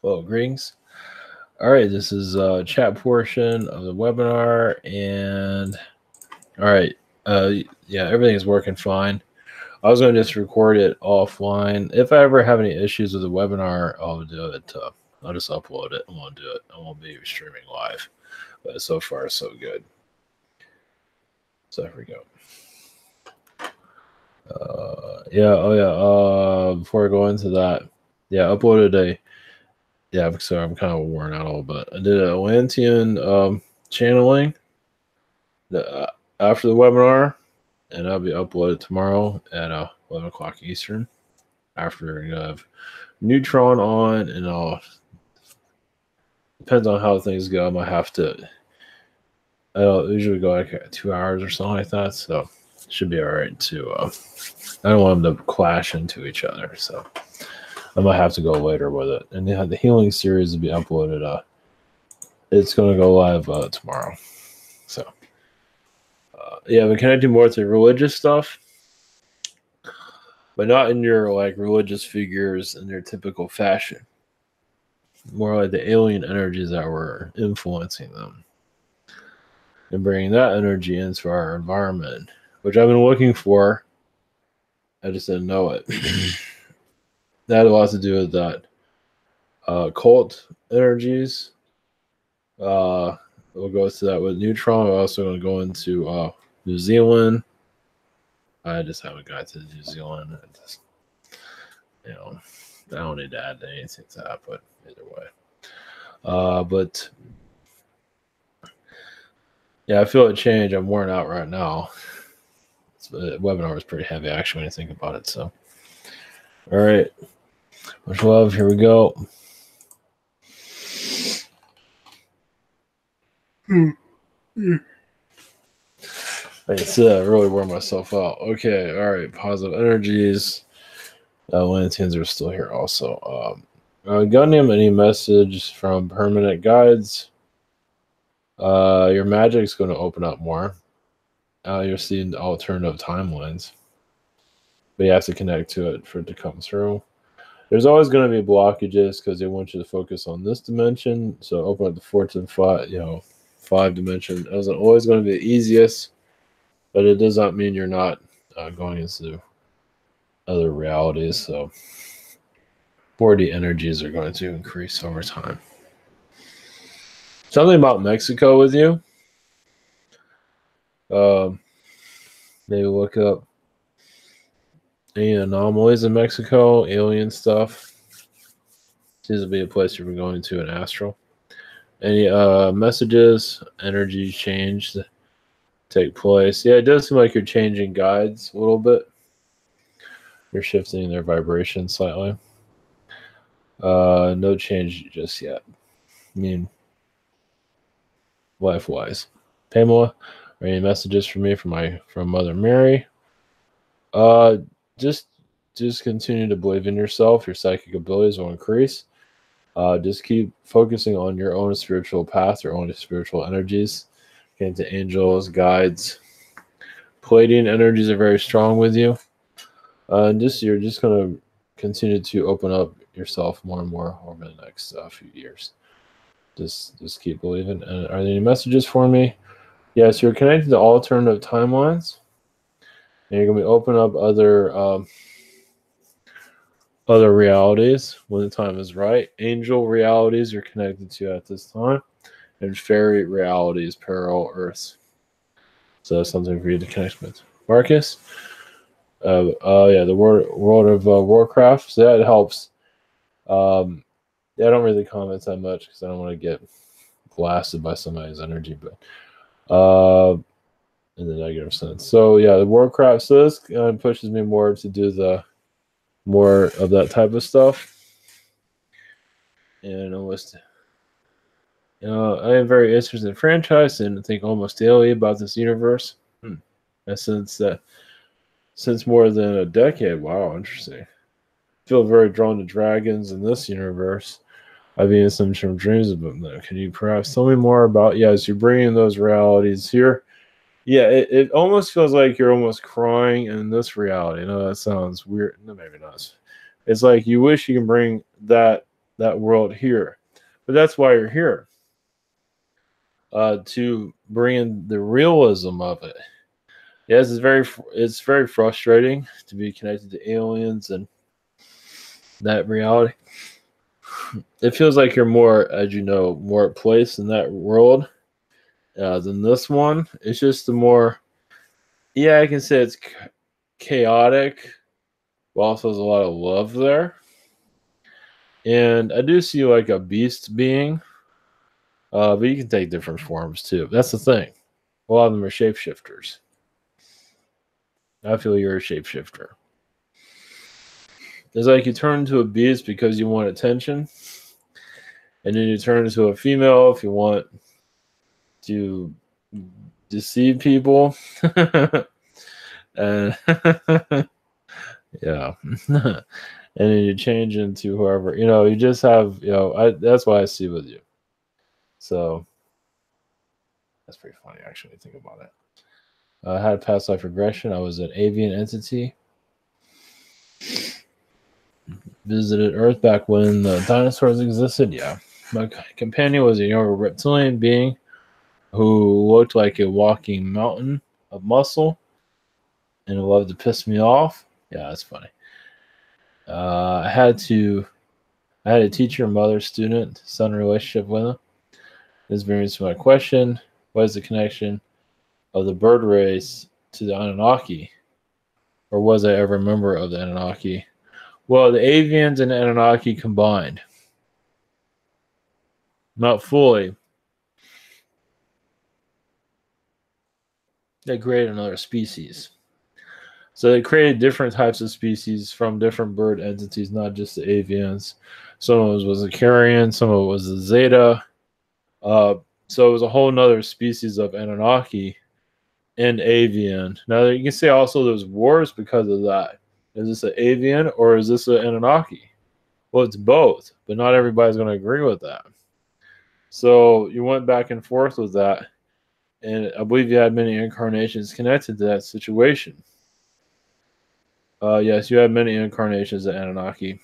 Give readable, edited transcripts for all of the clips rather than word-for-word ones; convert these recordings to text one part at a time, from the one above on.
Well, greetings. All right, this is chat portion of the webinar, and all right, yeah, everything is working fine. I was going to just record it offline. If I ever have any issues with the webinar, I'll do it. I'll just upload it. I won't do it. I won't be streaming live. But so far, so good. So there we go. Before I go into that, yeah, uploaded a. Yeah, so I'm kind of worn out a little bit. I did a Atlantean channeling after the webinar, and that'll be uploaded tomorrow at 11 o'clock Eastern. After you have Neutron on, and I'll depends on how things go. I might have to. I'll usually go like 2 hours or something like that, so it should be all right too. I don't want them to clash into each other, so I might have to go later with it. And the healing series will be uploaded. It's going to go live tomorrow. So, yeah, we connecting more to religious stuff, but not in your like religious figures in their typical fashion. More like the alien energies that were influencing them, and bringing that energy into our environment, which I've been looking for. I just didn't know it. That had a lot to do with that cult energies. We'll go to that with Neutron. We're also going to go into New Zealand. I just haven't got to New Zealand. I don't need to add anything to that, but either way. But yeah, I feel a change. I'm worn out right now. The webinar was pretty heavy, actually, when you think about it. So, all right. Much love. Here we go. I can see I really wore myself out. Okay, all right. Positive energies. Atlanteans are still here also. Gundam, any message from permanent guides? Your magic's going to open up more. You're seeing alternative timelines, but you have to connect to it for it to come through. There's always going to be blockages because they want you to focus on this dimension. So open up the 4 to 5, 5 dimension. It isn't always going to be the easiest, but it does not mean you're not going into other realities. So 4D energies are going to increase over time. Something about Mexico with you. Maybe look up any anomalies in Mexico, alien stuff. Seems to be a place you've been going to in astral. Any messages, energy change take place? Yeah, it does seem like you're changing guides a little bit. You're shifting their vibration slightly. No change just yet. I mean, life-wise. Pamela, are any messages for me from Mother Mary? Just continue to believe in yourself. Your psychic abilities will increase. Just keep focusing on your own spiritual path, your own spiritual energies. Getting to angels, guides. Palladian energies are very strong with you. You're just going to continue to open up yourself more and more over the next few years. Just keep believing. And are there any messages for me? Yes, you're connected to alternative timelines. And you're going to open up other realities when the time is right. Angel realities you're connected to at this time. And fairy realities, parallel Earths. So that's something for you to connect with. Marcus? The World of Warcraft. So that helps. I don't really comment that much because I don't want to get blasted by somebody's energy, but in the negative sense. So yeah, the Warcraft. So this pushes me more to do the more of that type of stuff. And almost, I am very interested in franchise and think almost daily about this universe. And since more than a decade. Wow, interesting. I feel very drawn to dragons in this universe. I've been in some dreams about them. Can you perhaps tell me more about? As you're bringing those realities here. Yeah, it almost feels like you're almost crying in this reality. That sounds weird. No, maybe not. It's like you wish you can bring that that world here. But that's why you're here, to bring in the realism of it. Yes, it's very frustrating to be connected to aliens and that reality. It feels like you're more, as you know, more at place in that world than this one. It's just the more, yeah, I can say it's chaotic, but also there's a lot of love there. And I do see like a beast being, but you can take different forms too. That's the thing. A lot of them are shapeshifters. I feel you're a shapeshifter. It's like you turn into a beast because you want attention, and then you turn into a female if you want to deceive people. And yeah. And then you change into whoever, you just have, that's what I see with you. So that's pretty funny, actually, think about it. I had a past life regression. I was an avian entity. Visited Earth back when the dinosaurs existed. Yeah. My companion was a younger reptilian being who looked like a walking mountain of muscle and loved to piss me off. Yeah, that's funny. I had a teacher, mother, student, son relationship with him. This brings me to my question: what is the connection of the bird race to the Anunnaki, or was I ever a member of the Anunnaki? Well, the avians and the Anunnaki combined, not fully. They created another species. So they created different types of species from different bird entities, not just the avians. Some of it was a carrion, some of it was a zeta. So it was a whole nother species of Anunnaki and avian. Now you can say also there's wars because of that. Is this an avian or is this an Anunnaki? Well, it's both, but not everybody's going to agree with that. So you went back and forth with that, and I believe you had many incarnations connected to that situation. Yes, you had many incarnations of Anunnaki.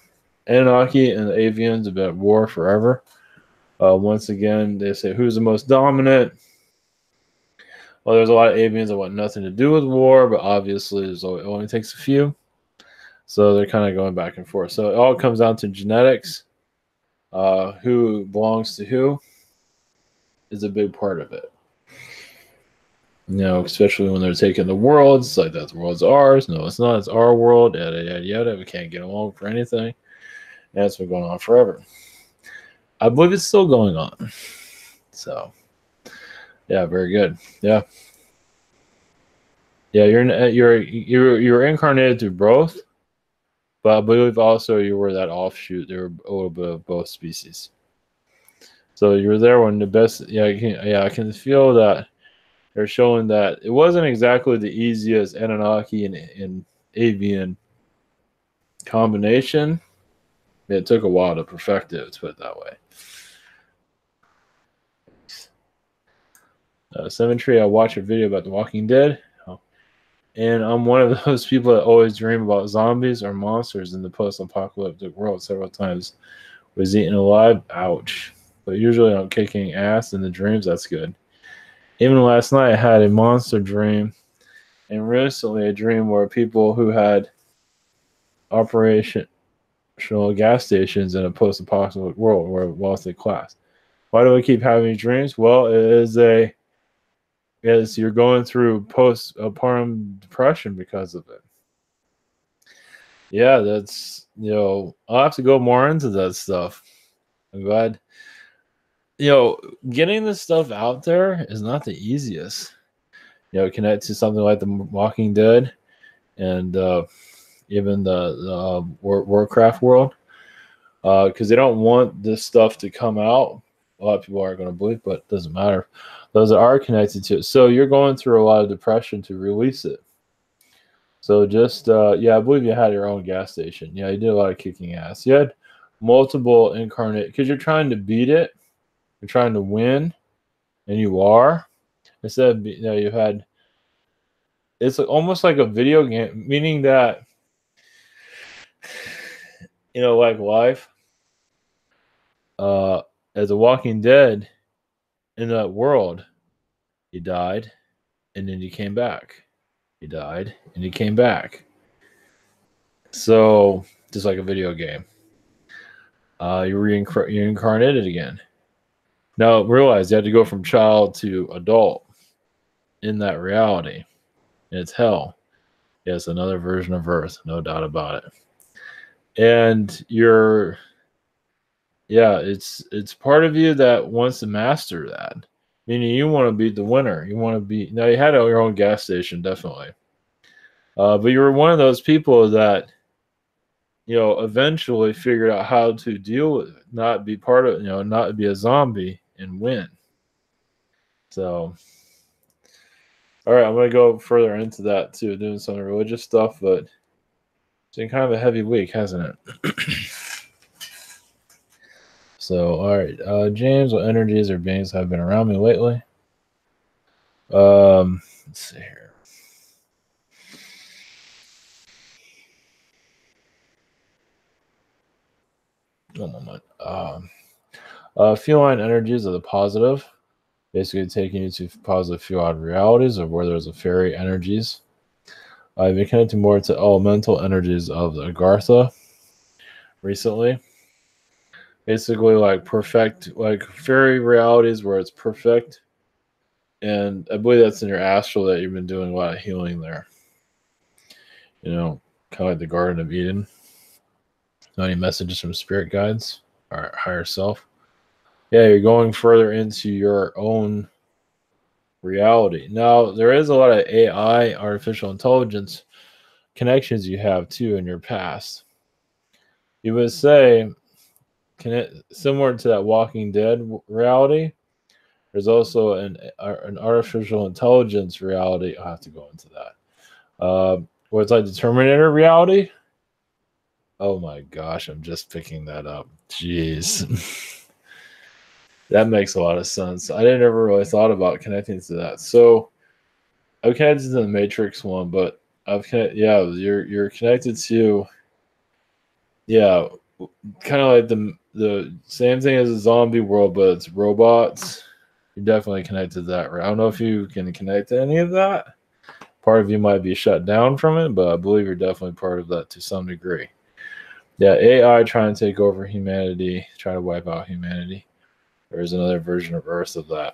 Anunnaki and the avians have been at war forever. Once again, they say who's the most dominant. Well, there's a lot of avians that want nothing to do with war, but obviously it only takes a few. So they're kind of going back and forth. So it all comes down to genetics. Who belongs to who is a big part of it. Especially when they're taking the worlds, it's like that world's ours. No, it's not. It's our world. Yada yada yada. We can't get along for anything. And it's been going on forever. I believe it's still going on. So, yeah, very good. Yeah, yeah. You're incarnated through both, but I believe also you were that offshoot. There were a little bit of both species. So you were there when the best. Yeah, I can feel that. They're showing that it wasn't exactly the easiest Anunnaki and avian combination. It took a while to perfect it, let's put it that way. Symmetry, I watched a video about The Walking Dead. And I'm one of those people that always dream about zombies or monsters in the post-apocalyptic world. Several times was eaten alive. Ouch. But usually I'm kicking ass in the dreams. That's good. Even last night I had a monster dream. And recently a dream where people who had operational gas stations in a post-apocalyptic world were a wealthy class. Why do I keep having these dreams? Well, you're going through postpartum depression because of it. Yeah, that's, I'll have to go more into that stuff. I'm glad. Getting this stuff out there is not the easiest. Connect to something like The Walking Dead and even the Warcraft world, because they don't want this stuff to come out. A lot of people aren't going to believe, but it doesn't matter. Those that are connected to it. So you're going through a lot of depression to release it. So just, I believe you had your own gas station. Yeah, you did a lot of kicking ass. You had multiple incarnate, because you're trying to beat it. You're trying to win, and you are. Instead of, you had, it's almost like a video game, meaning that, like life, as a Walking Dead in that world, he died, and then he came back. He died, and he came back. So, just like a video game, you reincarnated again. Now, realize you had to go from child to adult in that reality. And it's hell. Yes, another version of Earth, no doubt about it. And it's part of you that wants to master that. Meaning you want to be the winner. You want to be, now you had your own gas station, definitely. But you were one of those people that, eventually figured out how to deal with it, not be part of, not be a zombie and win. So, all right, I'm going to go further into that too, doing some religious stuff, but it's been kind of a heavy week, hasn't it? So, all right, James, what energies or beings have been around me lately? Let's see here. One moment. Feline energies are the positive, basically taking you to positive feline realities of where there's a fairy energies. I've been connecting more to elemental energies of the Agartha recently. Basically, like perfect, like fairy realities where it's perfect. And I believe that's in your astral that you've been doing a lot of healing there. Kind of like the Garden of Eden. Any messages from spirit guides or higher self? Yeah, you're going further into your own reality. Now, there is a lot of AI, artificial intelligence connections you have too in your past. You would say, similar to that Walking Dead reality, there's also an artificial intelligence reality. I'll have to go into that. What's like the Terminator reality? Oh my gosh, I'm just picking that up. Jeez. That makes a lot of sense. I didn't ever really thought about connecting to that. So I've connected to the Matrix one, but you're connected to kind of like the same thing as a zombie world, but it's robots. You're definitely connected to that, right? I don't know if you can connect to any of that. Part of you might be shut down from it, but I believe you're definitely part of that to some degree. Yeah, AI trying to take over humanity, trying to wipe out humanity. There's another version of Earth of that.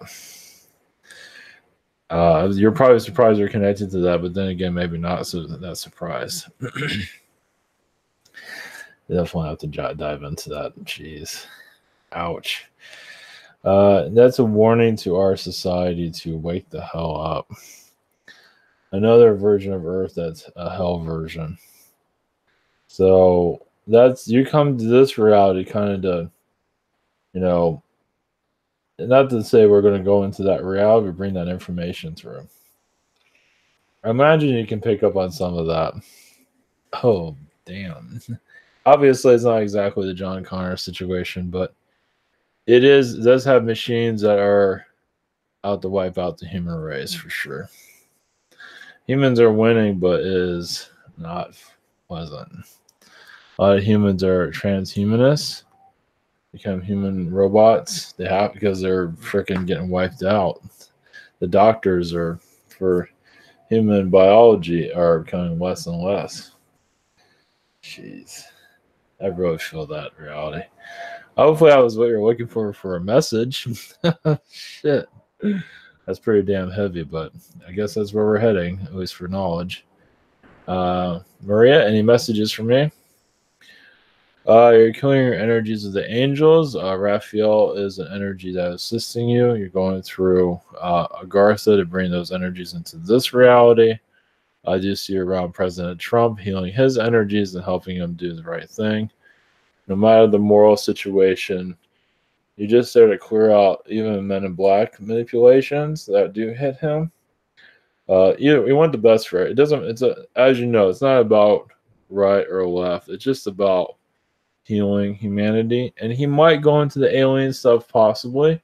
You're probably surprised you're connected to that, but then again, maybe not so that surprised. Definitely have to dive into that. Jeez. Ouch. That's a warning to our society to wake the hell up. Another version of Earth that's a hell version. So you come to this reality kind of to, not to say we're going to go into that reality, but bring that information through. I imagine you can pick up on some of that. Oh, damn. Obviously, it's not exactly the John Connor situation, but it does have machines that are out to wipe out the human race for sure. Humans are winning, but it is not pleasant. A lot of humans are transhumanists, become human robots. They have because they're freaking getting wiped out. The doctors are for human biology are becoming less and less. Jeez, I really feel that reality. Hopefully, I was what you're looking for a message. Shit, that's pretty damn heavy, but I guess that's where we're heading, at least for knowledge. Maria, any messages for me? You're killing your energies of the angels. Raphael is an energy that is assisting you. You're going through Agartha to bring those energies into this reality. I do see around President Trump healing his energies and helping him do the right thing. No matter the moral situation, you're just there to clear out even Men in Black manipulations that do hit him. You want the best for it. As you know, it's not about right or left. It's just about healing humanity. And he might go into the alien stuff possibly,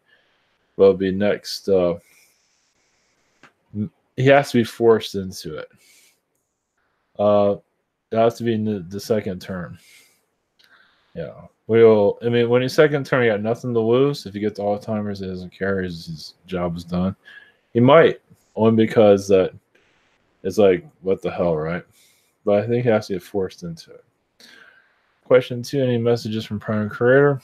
but it'll be next. He has to be forced into it. It has to be in the second term. Yeah. I mean, when he's second term, he got nothing to lose. If he gets Alzheimer's, he doesn't care. His job is done. He might, only because that it's like, what the hell, right? But I think he has to get forced into it. Question 2, any messages from Prime Creator?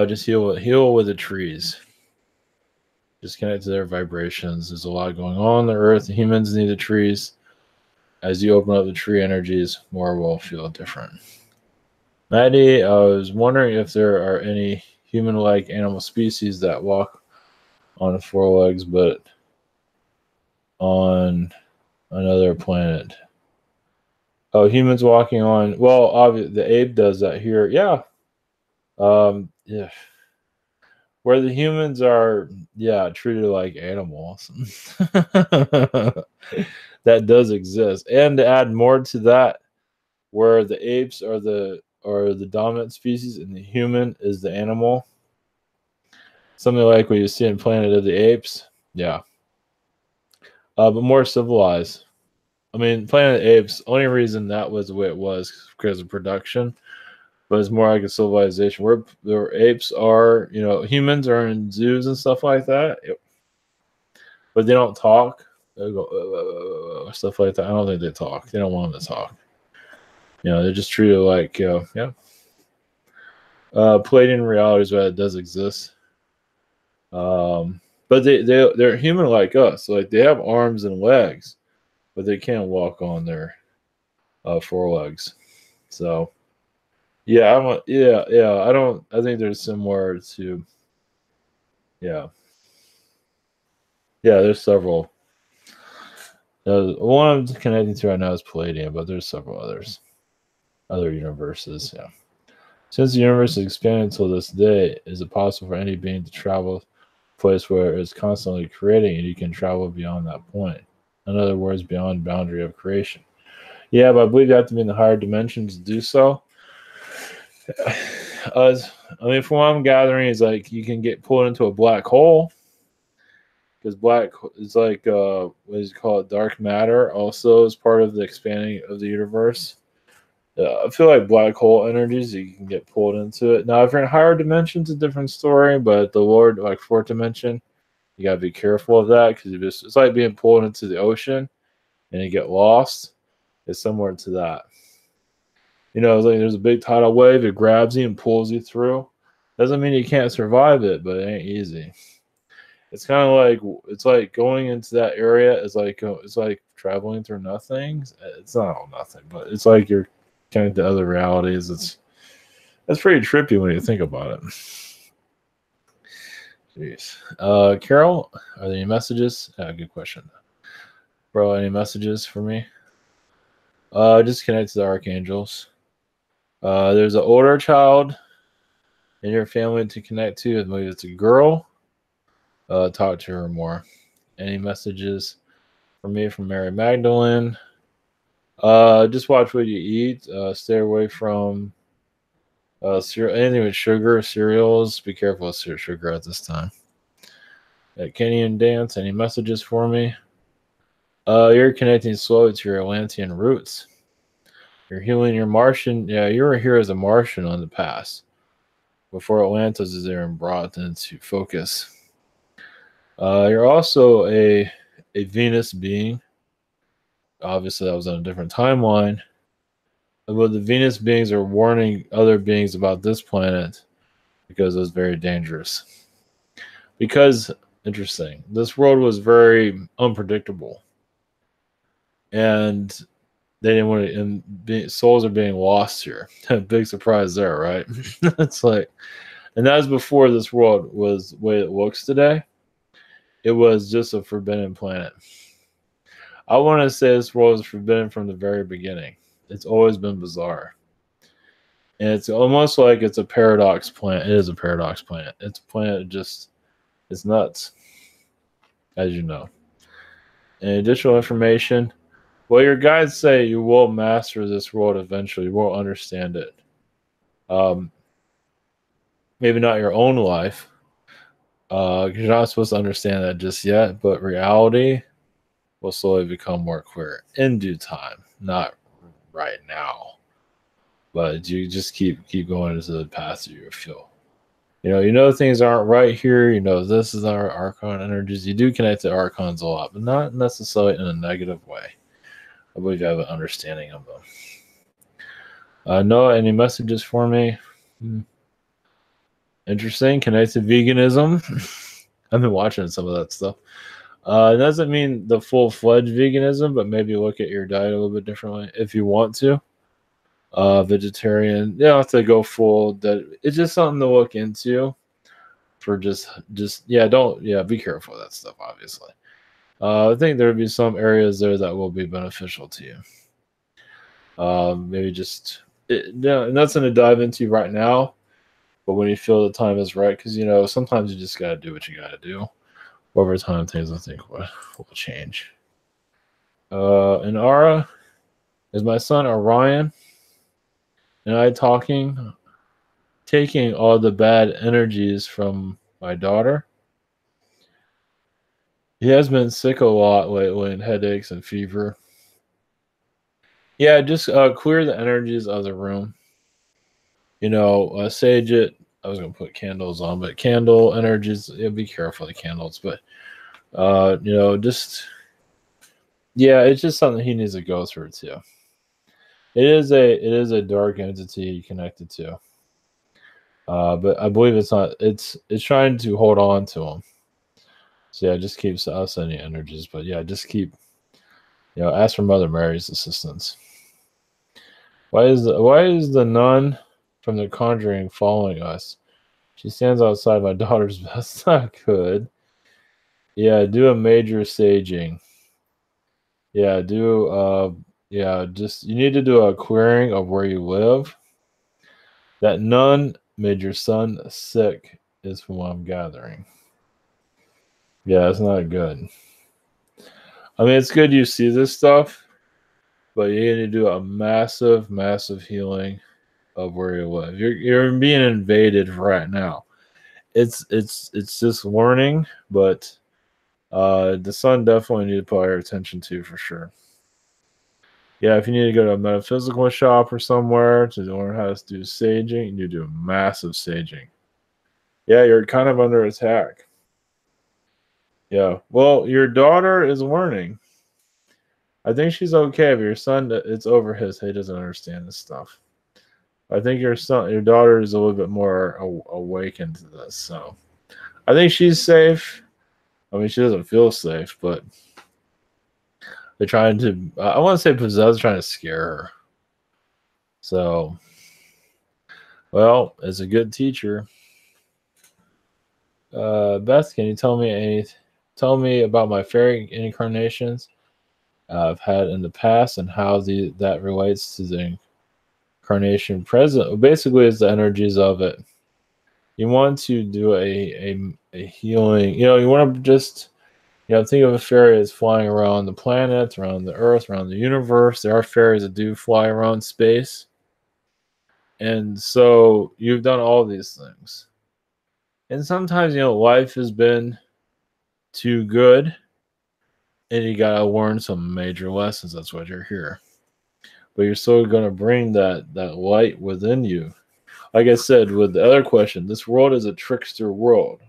Just heal with the trees. Just connect to their vibrations. There's a lot going on the earth. The humans need the trees. As you open up the tree energies, more will feel different. Maddie, I was wondering if there are any human-like animal species that walk on 4 legs, but on another planet. Oh, humans walking on. Well, obviously, the ape does that here. Yeah. Yeah. Where the humans are, yeah, treated like animals. That does exist. And to add more to that, where the apes are the dominant species and the human is the animal. Something like what you see in Planet of the Apes. Yeah. But more civilized. I mean, Planet of the Apes, only reason that was the way it was because of production, but it's more like a civilization where apes are, humans are in zoos and stuff like that, but they don't talk. They go stuff like that. I don't think they talk. They don't want them to talk. They're just treated like, yeah. Palladian reality is where it does exist. But they're human like us. Like they have arms and legs, but they can't walk on their 4 legs. So yeah, I think they're similar to, yeah. Yeah, there's several. One I'm connecting to right now is Palladium, but there's several other universes. Yeah. Since the universe is expanding until this day, is it possible for any being to travel a place where it's constantly creating and you can travel beyond that point? In other words, beyond boundary of creation. Yeah, but I believe you have to be in the higher dimensions to do so. I mean, from what I'm gathering, is like you can get pulled into a black hole. Because black is like what is it called, dark matter. Also, is part of the expanding of the universe. I feel like black hole energies, you can get pulled into it. Now, if you're in higher dimensions, a different story. But the Lord, like 4th dimension, you gotta be careful of that because it's like being pulled into the ocean and you get lost. It's similar to that. It's like there's a big tidal wave, it grabs you and pulls you through. Doesn't mean you can't survive it, but it ain't easy. It's kind of like going into that area is like it's like traveling through nothing. It's not all nothing, but it's like you're connected to other realities. That's pretty trippy when you think about it. Jeez. Carol, are there any messages? Good question. Bro, any messages for me? Just connect to the archangels. There's an older child in your family to connect to. I believe it's a girl. Talk to her more. Any messages for me from Mary Magdalene? Just watch what you eat. Stay away from anything with sugar, cereals. Be careful with sugar at this time. Kenny and Dance, any messages for me? You're connecting slowly to your Atlantean roots. You're healing your Martian. Yeah, you were here as a Martian on the past, before Atlantis is there and brought into focus. You're also a Venus being. Obviously, that was on a different timeline. But the Venus beings are warning other beings about this planet because it was very dangerous. Because, interesting, this world was very unpredictable. And they didn't want to, and souls are being lost here. Big surprise there, right? It's like, and that was before this world was the way it looks today. It was just a forbidden planet. I want to say this world was forbidden from the very beginning. It's always been bizarre. And it's almost like it's a paradox planet. It is a paradox planet. It's a planet it's nuts, as you know. And additional information, well, your guides say you will master this world eventually. You will understand it. Maybe not your own life. You're not supposed to understand that just yet, but reality will slowly become more clear in due time, not right now. but you just keep going into the path that you feel. Things aren't right here. This is our archon energies. You do connect to archons a lot, but not necessarily in a negative way. I believe you have an understanding of them. Noah, any messages for me? Interesting. Connect to veganism. I've been watching some of that stuff. It doesn't mean the full-fledged veganism, but maybe look at your diet a little bit differently if you want to. Vegetarian, you don't have to go full. That it's just something to look into. For be careful of that stuff. Obviously, I think there would be some areas there that will be beneficial to you. Maybe nothing to dive into right now, but when you feel the time is right, because sometimes you just gotta do what you gotta do. Over time, things I think will change. And Ara, is my son Orion and I taking all the bad energies from my daughter? He has been sick a lot lately, and headaches and fever. Yeah, just clear the energies of the room. Sage it. I was gonna put candles on, but candle energies. Yeah, be careful of the candles, but it's just something he needs to go through too. It is a dark entity connected to. But I believe it's not. It's trying to hold on to him. So yeah, just keeps us any energies. But yeah, just keep. Ask for Mother Mary's assistance. Why is the nun from The Conjuring following us? She stands outside my daughter's best I could. Yeah, do a major saging. Yeah, just you need to do a clearing of where you live. That nun made your son sick, is from what I'm gathering. Yeah, it's not good. I mean, it's good you see this stuff, but you need to do a massive, massive healing of where you live. You're being invaded right now. It's just learning, but the sun definitely need to put our attention to for sure. Yeah, if you need to go to a metaphysical shop or somewhere to learn how to do saging, you need to do massive saging. Yeah, you're kind of under attack. Yeah, well, your daughter is learning. I think she's okay, but your son, it's over his head. He doesn't understand this stuff. I think your daughter is a little bit more awakened to this. So I think she's safe. I mean, she doesn't feel safe, but they're trying to, I want to say possess, trying to scare her. So, well, as a good teacher, Beth, can you tell me about my fairy incarnations I've had in the past and how that relates to the incarnation present? Basically, it's the energies of it. You want to do a healing. You want to just think of a fairy as flying around the planet, around the earth, around the universe. There are fairies that do fly around space. And so you've done all these things. And sometimes, life has been too good and you got to learn some major lessons. That's why you're here. But you're still going to bring that light within you. Like I said, with the other question, this world is a trickster world,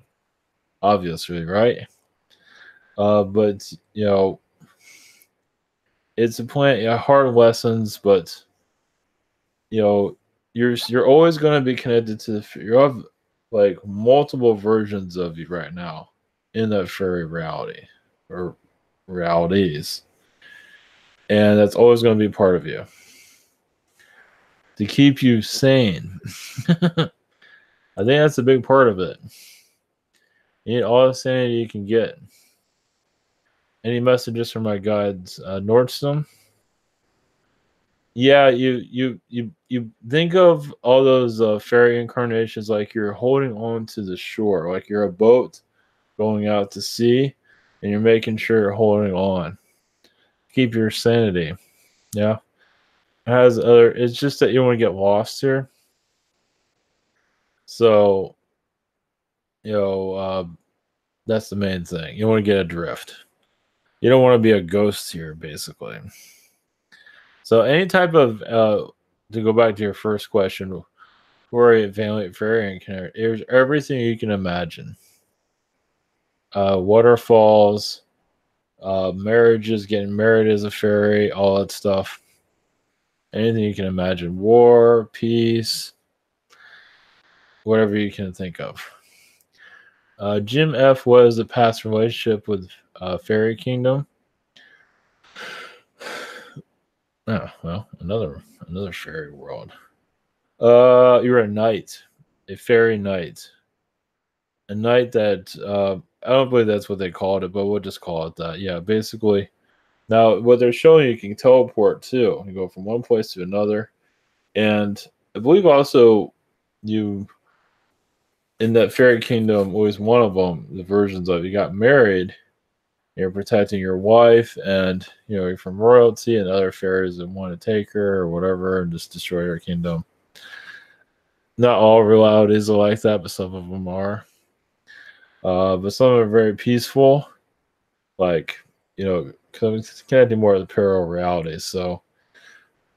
obviously, right? But it's a plan. Hard lessons, but you're always going to be connected to you have like multiple versions of you right now in that fairy reality or realities, and that's always going to be part of you to keep you sane. I think that's a big part of it. You need all the sanity you can get. Any messages from my guides, Nordstrom? Yeah, you think of all those fairy incarnations like you're holding on to the shore, like you're a boat going out to sea, and you're making sure you're holding on. Keep your sanity. Yeah. It's just that you don't want to get lost here. So, that's the main thing. You don't want to get adrift. You don't want to be a ghost here, basically. So any type of to go back to your first question, where a family fairy encounter, there's everything you can imagine. Waterfalls, marriages, getting married as a fairy, all that stuff. Anything you can imagine. War, peace, whatever you can think of. Jim F. was the past relationship with Fairy Kingdom. Oh, well, another fairy world. You're a knight, a fairy knight. A knight that I don't believe that's what they called it, but we'll just call it that. Yeah, basically. Now, what they're showing you can teleport too. You go from one place to another, and I believe also you in that fairy kingdom was one of them. The versions of you got married, you're protecting your wife, and you're from royalty, and other fairies that want to take her or whatever and just destroy her kingdom. Not all realities are like that, but some of them are. But some are very peaceful, like connecting more to the parallel realities. So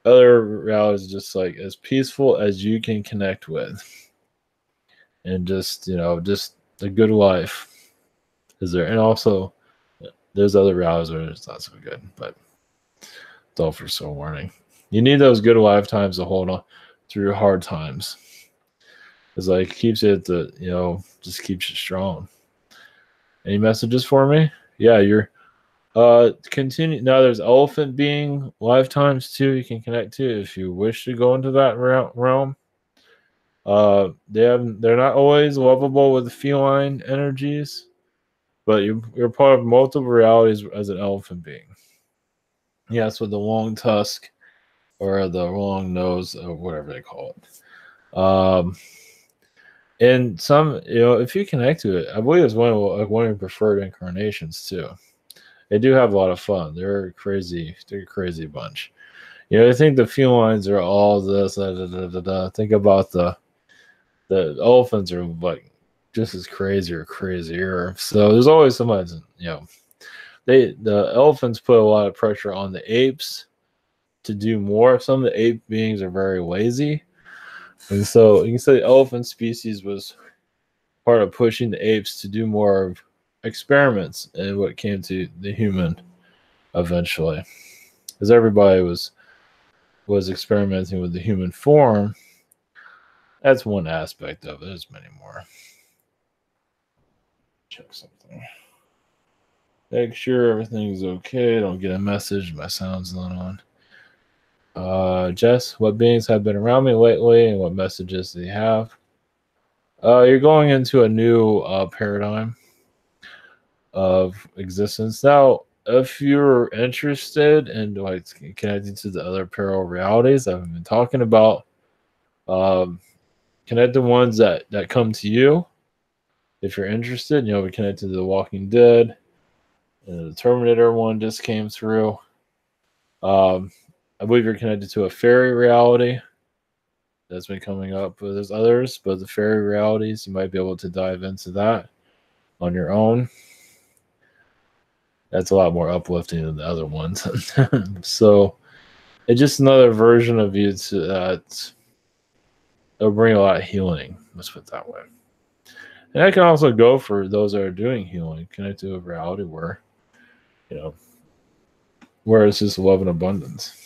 other realities are just like as peaceful as you can connect with, and just just a good life is there. And also, there's other realities where it's not so good, but it's all for so warning. You need those good lifetimes to hold on through hard times. It's like keeps it just keeps you strong. Any messages for me? Yeah, you're continue. Now there's elephant being lifetimes too. You can connect to if you wish to go into that realm. They're not always lovable with feline energies, but you're part of multiple realities as an elephant being. Yes, with the long tusk or the long nose or whatever they call it. And some, if you connect to it, I believe it's one of your preferred incarnations too. They do have a lot of fun. They're crazy. They're a crazy bunch. I think the felines are all this. Think about the elephants are like just as crazy or crazier. So there's always somebody. The elephants put a lot of pressure on the apes to do more. Some of the ape beings are very lazy, and so you can say the elephant species was part of pushing the apes to do more of experiments and what came to the human eventually, because everybody was experimenting with the human form. That's one aspect of it. There's many more. Check something. Make sure everything's okay. Don't get a message. My sound's not on. Jess, what beings have been around me lately, and what messages do you have? You're going into a new paradigm of existence now. If you're interested in like connecting to the other parallel realities I've been talking about, connect the ones that come to you. If you're interested, we connected to the Walking Dead, and the Terminator one just came through. I believe you're connected to a fairy reality that's been coming up. But there's others, but the fairy realities, you might be able to dive into that on your own. That's a lot more uplifting than the other ones. So it's just another version of you that it'll bring a lot of healing. Let's put it that way. And that can also go for those that are doing healing, connect to a reality where, where it's just love and abundance.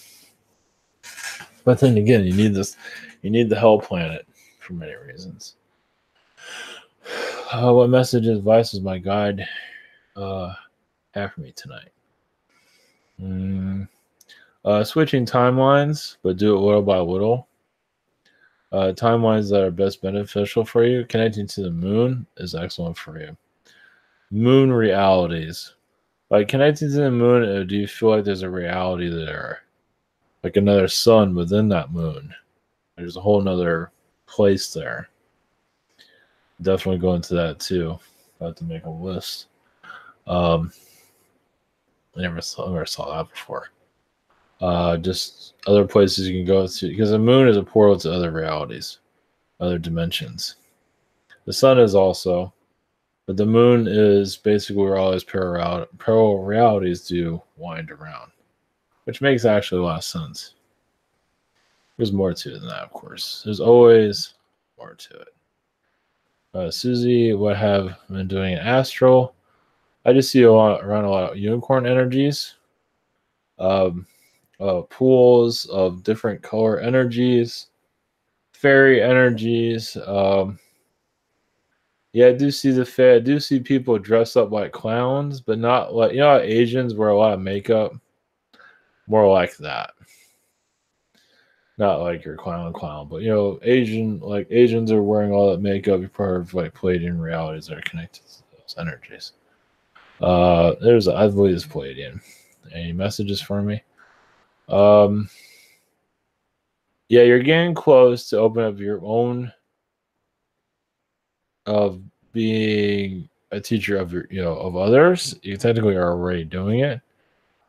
But then again, you need the hell planet for many reasons. What message advice is my guide have for me tonight? Switching timelines, but do it little by little. Timelines that are best beneficial for you. Connecting to the moon is excellent for you. Moon realities. By connecting to the moon, do you feel like there's a reality there? Like another sun within that moon. There's a whole nother place there. Definitely go into that too. I have to make a list. I never saw that before. Just other places you can go to, because the moon is a portal to other realities, other dimensions. The sun is also, but the moon is basically where all these parallel realities do wind around, which makes actually a lot of sense. There's more to it than that, of course. There's always more to it. Susie, what have been doing in astral? I just see around a lot of unicorn energies, um, pools of different color energies, fairy energies. Yeah, I do see the fair. I do see people dressed up like clowns, but not like, how Asians wear a lot of makeup. More like that. Not like your clown, but Asians are wearing all that makeup. You're part of like Palladian realities that are connected to those energies. I believe it's Palladian. Any messages for me? Yeah, you're getting close to open up your own of being a teacher of of others. You technically are already doing it.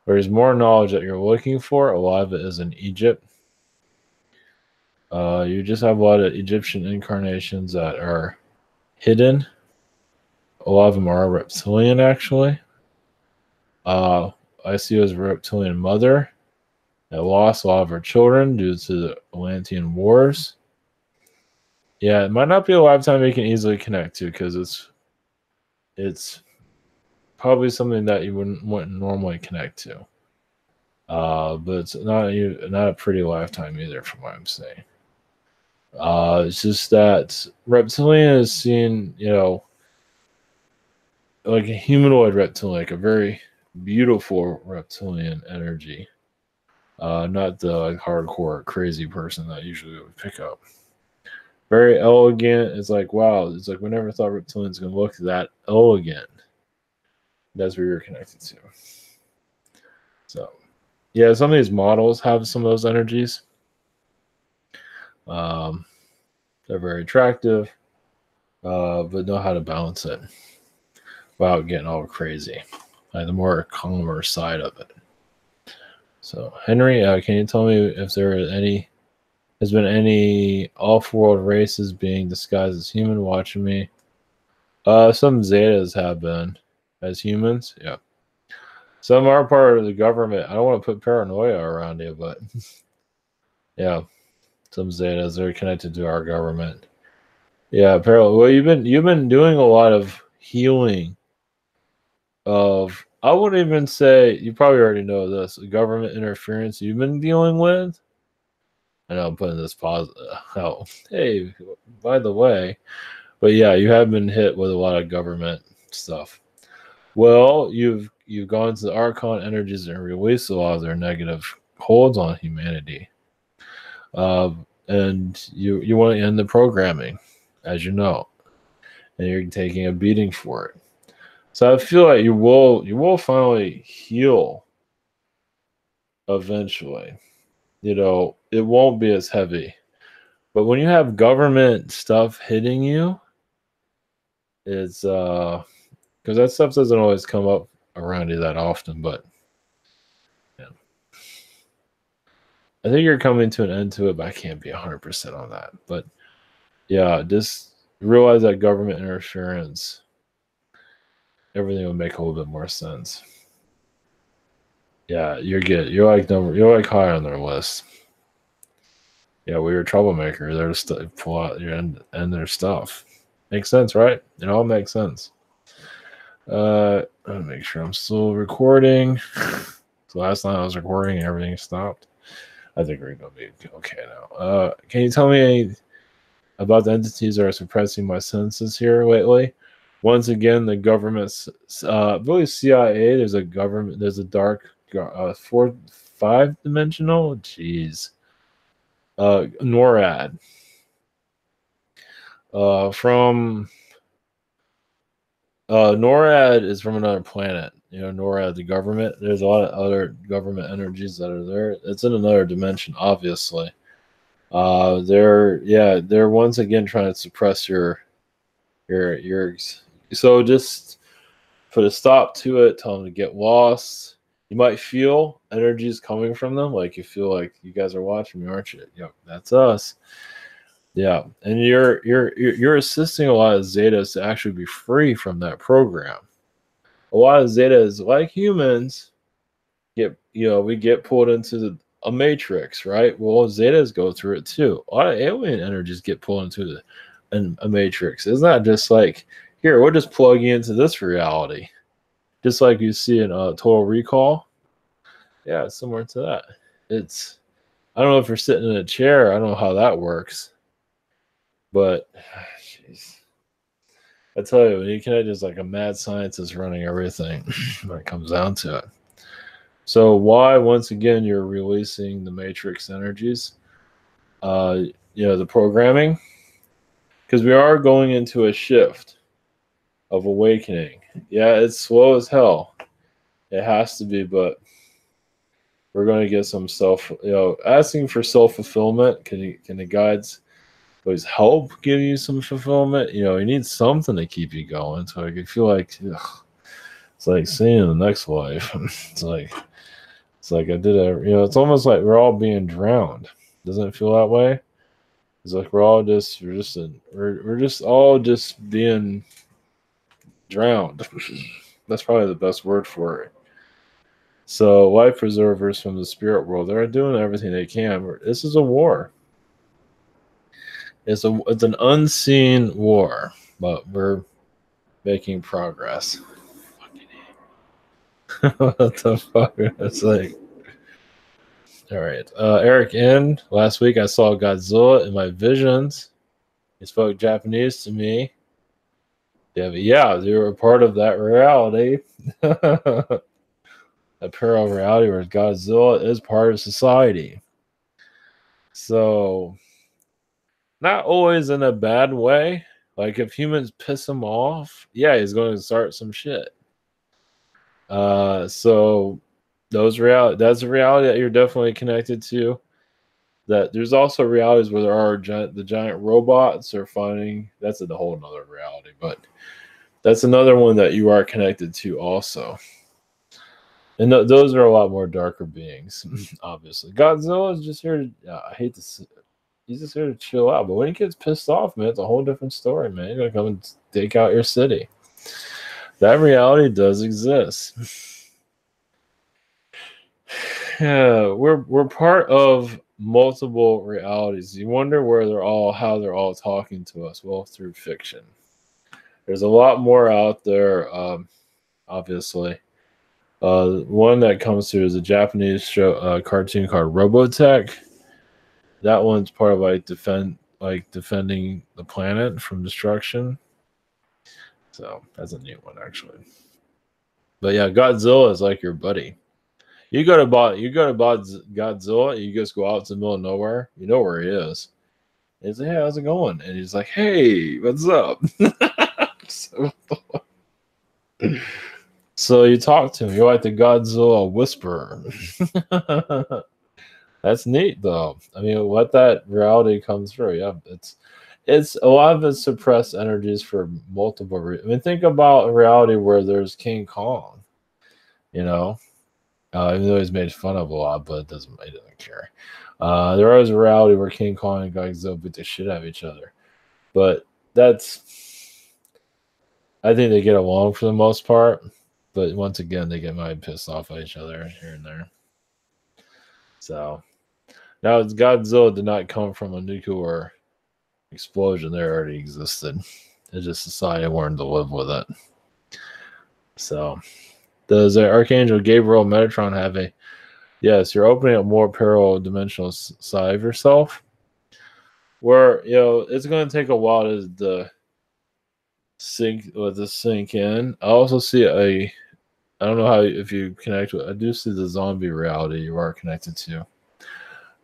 There's more knowledge that you're looking for. A lot of it is in Egypt. You just have a lot of Egyptian incarnations that are hidden. A lot of them are reptilian, actually. I see you as a reptilian mother that lost a lot of her children due to the Atlantean Wars. Yeah, it might not be a lifetime you can easily connect to because it's probably something that you wouldn't normally connect to. But it's not a pretty lifetime either, from what I'm saying. It's just that reptilian is seen, like a humanoid reptilian, like a very beautiful reptilian energy. Not the like hardcore crazy person that usually would pick up. Very elegant. It's like, wow, it's like we never thought reptilians gonna look that elegant. That's where you're connected to. So yeah, some of these models have some of those energies. They're very attractive, but know how to balance it without getting all crazy. Like the more calmer side of it. So Henry, can you tell me if has been any off-world races being disguised as human watching me? Some Zetas have been as humans, yeah. Some are part of the government. I don't want to put paranoia around you, but yeah, some Zetas are connected to our government. Yeah, apparently. Well, you've been doing a lot of healing of. I wouldn't even say you probably already know this government interference you've been dealing with. I know I'm putting this pause. Oh, hey, by the way, but yeah, you have been hit with a lot of government stuff. Well, you've gone to the Archon energies and released a lot of their negative holds on humanity. And you want to end the programming, as you know, and you're taking a beating for it. So I feel like you will finally heal eventually. It won't be as heavy. But when you have government stuff hitting you, it's because that stuff doesn't always come up around you that often, but yeah. I think you're coming to an end to it, but I can't be 100% on that. But yeah, just realize that government interference, everything will make a little bit more sense. Yeah, you're good. You're like high on their list. Yeah, we were a troublemaker. They're just pull out your end their stuff. Makes sense, right? It all makes sense. Let me make sure I'm still recording. So last time I was recording, everything stopped. I think we're gonna be okay now. Can you tell me about the entities that are suppressing my senses here lately? Once again, the government's really CIA. There's a government. There's a dark 5-dimensional. Jeez. NORAD. From NORAD is from another planet. NORAD, the government. There's a lot of other government energies that are there. It's in another dimension, obviously. They're once again trying to suppress your. So just put a stop to it. Tell them to get lost. You might feel energies coming from them, like you feel like you guys are watching me, aren't you? Yep, that's us. Yeah, and you're assisting a lot of Zetas to actually be free from that program. A lot of Zetas, like humans, we get pulled into a matrix, right? Well, Zetas go through it too. A lot of alien energies get pulled into a matrix. It's not just like, here, we'll just plug you into this reality. Just like you see in Total Recall. Yeah, it's similar to that. It's, I don't know if you're sitting in a chair. I don't know how that works. But, jeez. I tell you, when you connect, just like a mad scientist running everything when it comes down to it. So why, once again, you're releasing the matrix energies, the programming, because we are going into a shift of awakening. Yeah, it's slow as hell. It has to be, but we're going to get some asking for self-fulfillment. Can the guides always help give you some fulfillment? You need something to keep you going. So I feel like, it's like seeing the next life. It's like I did it's almost like we're all being drowned. Doesn't it feel that way? It's like we're just all just being drowned. That's probably the best word for it. So life preservers from the spirit world, they're doing everything they can. This is a war. It's an unseen war, but we're making progress. What the fuck? It's like, all right. Eric N. Last week I saw Godzilla in my visions. He spoke Japanese to me. Yeah, they were a part of that reality. A parallel reality where Godzilla is part of society. So, not always in a bad way. Like, if humans piss him off, yeah, he's going to start some shit. So that's a reality that you're definitely connected to. That there's also realities where there are the giant robots are fighting. That's a whole another reality, but that's another one that you are connected to also. And those are a lot more darker beings, obviously. Godzilla is just here to, I hate to say, he's just here to chill out. But when he gets pissed off, man, it's a whole different story, man. He's going to come and take out your city. That reality does exist. Yeah, we're part of multiple realities. You wonder how they're all talking to us. Well, through fiction. There's a lot more out there, obviously. One that comes through is a Japanese cartoon called Robotech. That one's part of defending the planet from destruction. So that's a neat one, actually. But yeah, Godzilla is like your buddy. You go to Godzilla, you just go out to the middle of nowhere. You know where he is. He's like, hey, how's it going? And he's like, hey, what's up? So you talk to him. You're like the Godzilla whisperer. That's neat, though. I mean, let that reality come through. Yeah, it's a lot of it's suppressed energies for multiple reasons. I mean, think about a reality where there's King Kong. Even though he's made fun of a lot, but he doesn't care. There is a reality where King Kong and Godzilla beat the shit out of each other. But I think they get along for the most part. But once again, they get pissed off at each other here and there. So now Godzilla did not come from a nuclear explosion. There already existed. It's just society learned to live with it. So does Archangel Gabriel Metatron have a... Yes, you're opening up more parallel dimensional side of yourself, where it's going to take a while to sink in. I also see I don't know if you connect with. I do see the zombie reality you are connected to.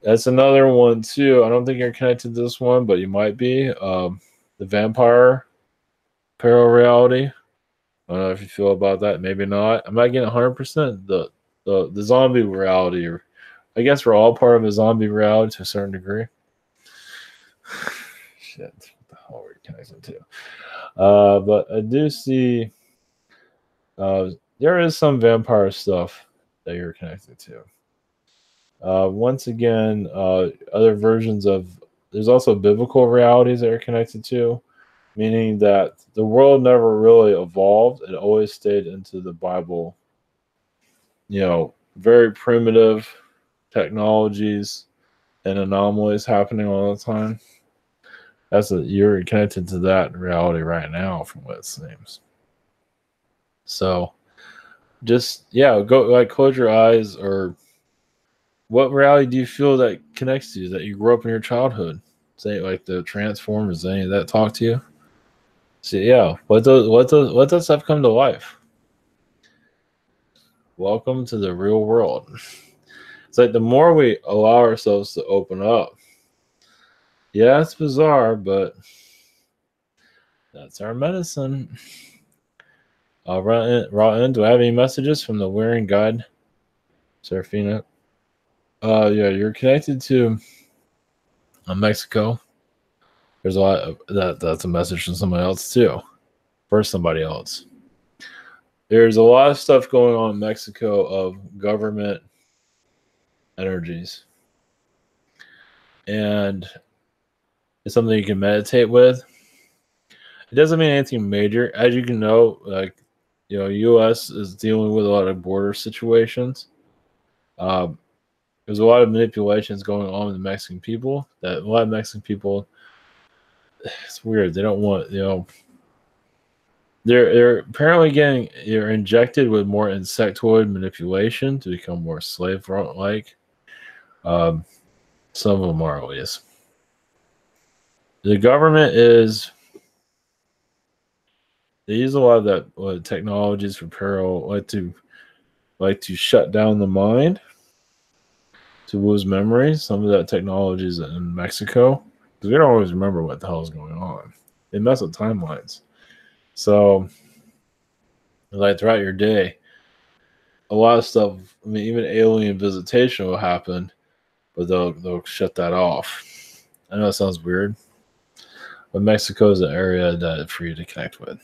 That's another one too. I don't think you're connected to this one, but you might be. The vampire parallel reality. I don't know if you feel about that. Maybe not. I'm not getting 100%. The zombie reality, or I guess we're all part of a zombie reality to a certain degree. Shit, what the hell are we connected to? But I do see there is some vampire stuff that you're connected to. Once again, other versions of... There's also biblical realities that you're connected to, meaning that the world never really evolved. It always stayed into the Bible. Very primitive. technologies and anomalies happening all the time. You're connected to that reality right now, from what it seems. So, just go like close your eyes. Or what reality do you feel that connects to you that you grew up in your childhood? Say like the Transformers. Any of that talk to you? See, what does stuff come to life? Welcome to the real world. It's like the more we allow ourselves to open up. Yeah, it's bizarre, but that's our medicine. Rotten, do I have any messages from the Wearing Guide, Serafina? Yeah, you're connected to Mexico. There's a lot of that's a message from somebody else too. For somebody else. There's a lot of stuff going on in Mexico of government energies. And it's something you can meditate with. It doesn't mean anything major. As you can know, like, U.S. is dealing with a lot of border situations. There's a lot of manipulations going on with the Mexican people. That a lot of Mexican people, it's weird. They don't want, they're apparently they're injected with more insectoid manipulation to become more slave-like. Some of them are, at least. The government they use a lot of that technologies for peril, like to shut down the mind, to lose memory. Some of that technology is in Mexico, because we don't always remember what the hell is going on. They mess with timelines. So, like throughout your day, a lot of stuff. I mean, even alien visitation will happen, but they'll shut that off. I know it sounds weird, but Mexico is an area that for you to connect with.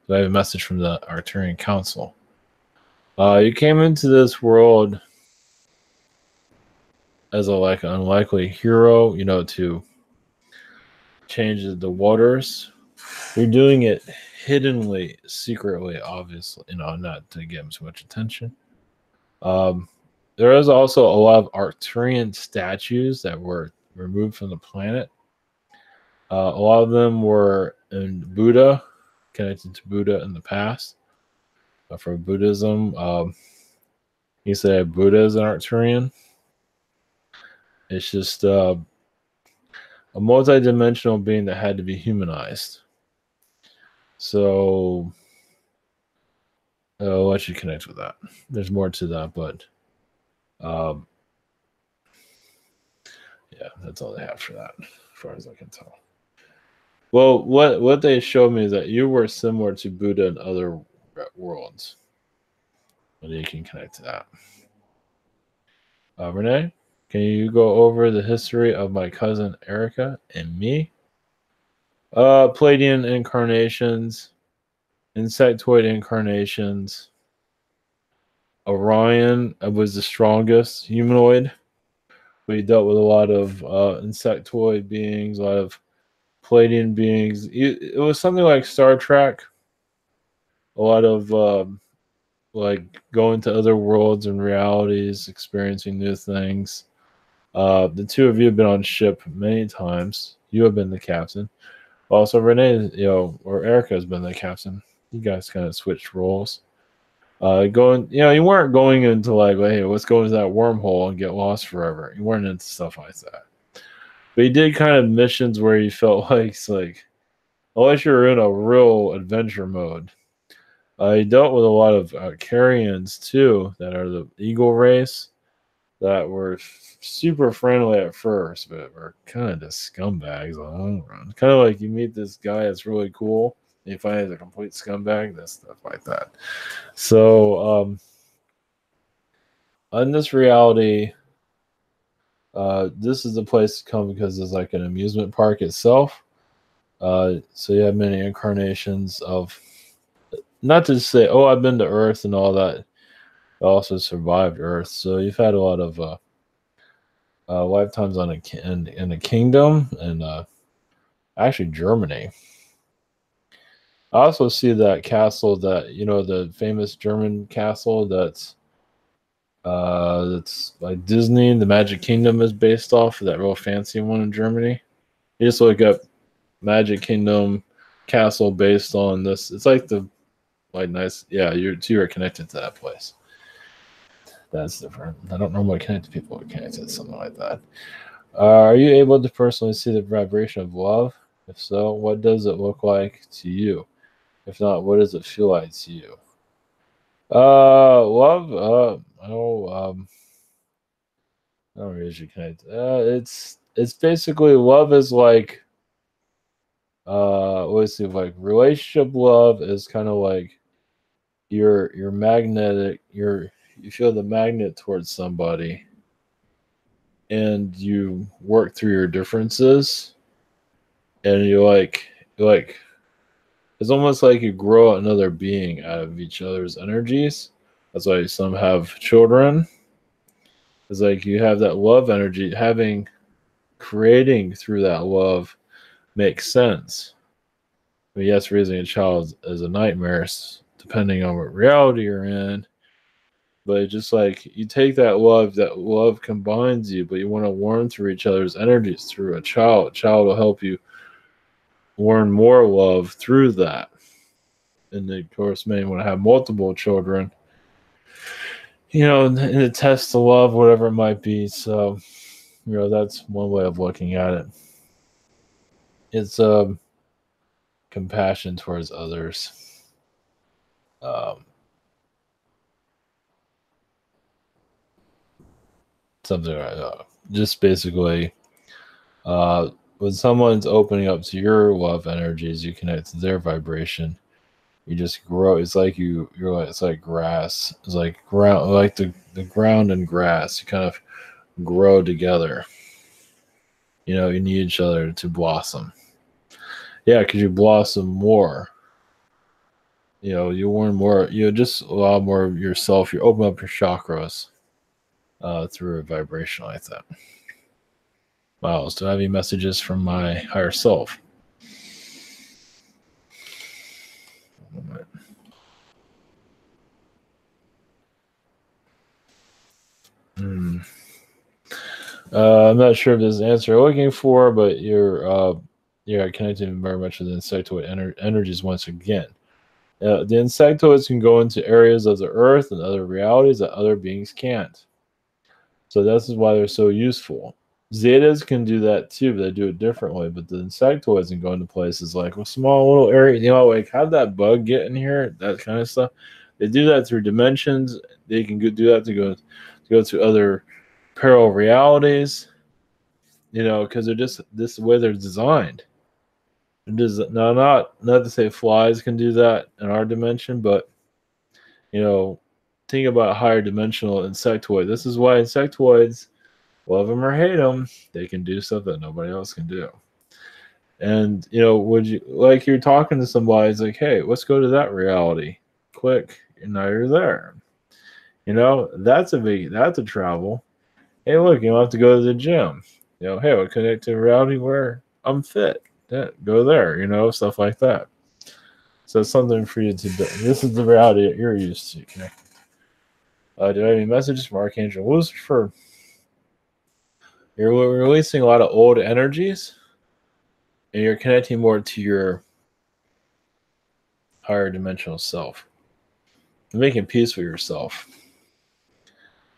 So I have a message from the Arcturian Council. You came into this world as an unlikely hero, to change the waters. You're doing it hiddenly, secretly, obviously, not to get too much attention. There is also a lot of Arcturian statues that were removed from the planet. A lot of them were in Buddha, connected to Buddha in the past. For Buddhism, you say Buddha is an Arcturian. It's just a multi-dimensional being that had to be humanized. So I'll let you connect with that. There's more to that, but yeah, that's all they have for that, as far as I can tell. Well, what they showed me is that you were similar to Buddha in other worlds, and you can connect to that. Renee, can you go over the history of my cousin Erica and me? Palladian incarnations, insectoid incarnations. Orion was the strongest humanoid. We dealt with a lot of insectoid beings, a lot of Palladian beings. It was something like Star Trek. A lot of like going to other worlds and realities, experiencing new things. The two of you have been on ship many times. You have been the captain. Also, Renee, or Erica has been the captain. You guys kind of switched roles. You weren't going into like, hey, let's go into that wormhole and get lost forever. You weren't into stuff like that. But you did kind of missions where you felt like unless you're in a real adventure mode. You dealt with a lot of Carians too, that are the Eagle race, that were super friendly at first, but were kind of just scumbags on the long run. Kind of like you meet this guy that's really cool, and you find he's a complete scumbag, that stuff like that. So, in this reality, this is the place to come because it's like an amusement park itself. So you have many incarnations of, not to say, oh, I've been to Earth and all that. I also survived Earth, so you've had a lot of lifetimes in the kingdom and actually Germany. I also see that castle, that the famous German castle that's That's like Disney. The Magic Kingdom is based off of that real fancy one in Germany. You just look up Magic Kingdom castle based on this. It's like the like nice. Yeah, you are connected to that place. That's different. I don't normally connect to people who are connected to something like that. Are you able to personally see the vibration of love? If so, what does it look like to you? If not, what does it feel like to you? Love. I don't usually connect. It's basically love is like let's see, like relationship love is kind of like you're magnetic. You feel the magnet towards somebody, and you work through your differences, and you like it's almost like you grow another being out of each other's energies. That's why some have children. It's like you have that love energy, having creating through that love makes sense. I mean, yes, raising a child is a nightmare, depending on what reality you're in. But it's just like you take that love combines you, but you want to learn through each other's energies through a child. A child will help you learn more love through that. And of course, many want to have multiple children, in the test of love, whatever it might be. So, that's one way of looking at it. It's compassion towards others. Um, something like just basically when someone's opening up to your love energies, you connect to their vibration. You just grow. It's like you're like it's like grass. It's like ground, like the ground and grass. You kind of grow together. You need each other to blossom. Yeah, because you blossom more. You learn more. You just allow more of yourself. You open up your chakras through a vibration like that. Miles, do I have any messages from my higher self? Hmm. I'm not sure if this is the answer you're looking for, but you're connected very much with the insectoid energies once again. The insectoids can go into areas of the earth and other realities that other beings can't. So this is why they're so useful. Zetas can do that too, but they do it differently. But the insectoids can go into places like a small little area, like how'd that bug get in here? That kind of stuff. They do that through dimensions. They can do that to go to other parallel realities. Because they're just this way they're designed. Now, not to say flies can do that in our dimension, but think about higher dimensional insectoid. This is why insectoids, love them or hate them, they can do stuff that nobody else can do. And would you like you're talking to somebody? It's like, hey, let's go to that reality, quick, and now you're there. That's a travel. Hey, look, you don't have to go to the gym. Hey, we'll connect to a reality where I'm fit. Yeah, go there. Stuff like that. So it's something for you to do. This is the reality that you're used to connecting. Do I have any messages from Archangel Lucifer? You're releasing a lot of old energies, and you're connecting more to your higher dimensional self. You're making peace with yourself.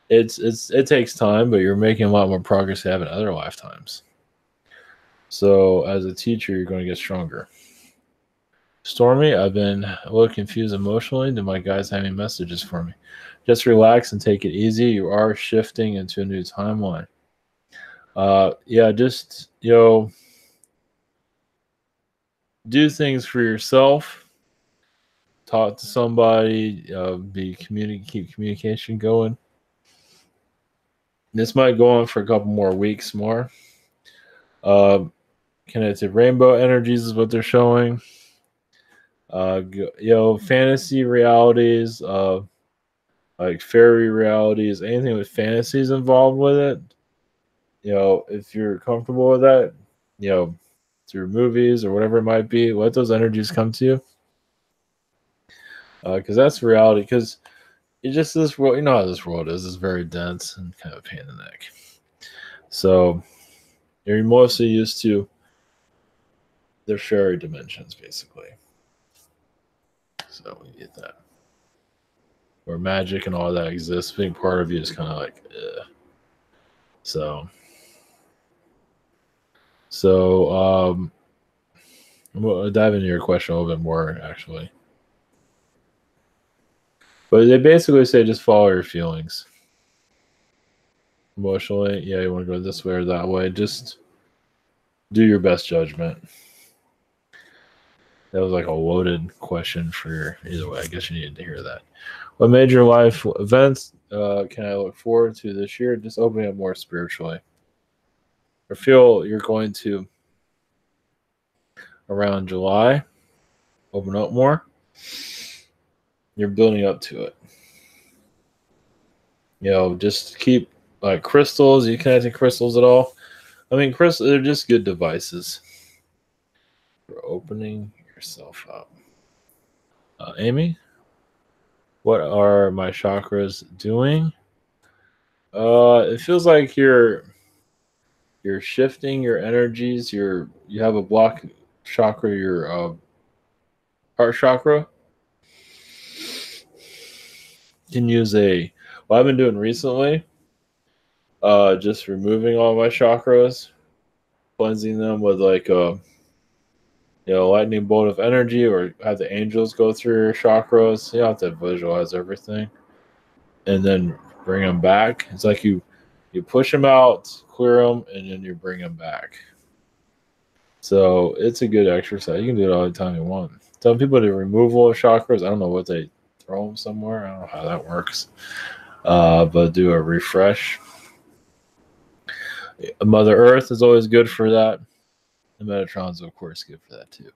It takes time, but you're making a lot more progress than you have in other lifetimes. So as a teacher, you're going to get stronger. Stormy, I've been a little confused emotionally. Do my guys have any messages for me? Just relax and take it easy. You are shifting into a new timeline. Yeah, just do things for yourself. Talk to somebody. Keep communication going. This might go on for a couple more weeks more. Connected rainbow energies is what they're showing. Fantasy realities, like fairy realities, anything with fantasies involved with it. If you're comfortable with that, through movies or whatever it might be, let those energies come to you. Because that's reality. Because it's just this world. You know how this world is. It's very dense and kind of a pain in the neck. So you're mostly used to the fairy dimensions, basically. So you get that. Where magic and all that exists, being part of you is kind of like, ugh. So, so I'm gonna dive into your question a little bit more, actually. But they basically say just follow your feelings. Emotionally, yeah, you want to go this way or that way. Just do your best judgment. That was like a loaded question for either way. I guess you needed to hear that. What major life events can I look forward to this year? Just opening up more spiritually. I feel you're going to, around July, open up more. You're building up to it. Just keep like crystals. You connecting crystals at all? I mean, crystals, they're just good devices for opening yourself up. Amy, what are my chakras doing? It feels like you're shifting your energies. You have a block chakra, your heart chakra. You can use what I've been doing recently, just removing all my chakras, cleansing them with like a lightning bolt of energy, or have the angels go through your chakras. You don't have to visualize everything, and then bring them back. It's like you push them out, clear them, and then you bring them back. So it's a good exercise. You can do it all the time you want. Some people do removal of chakras. I don't know what they throw them somewhere. I don't know how that works. But do a refresh. Mother Earth is always good for that. The Metatron's, of course, good for that too.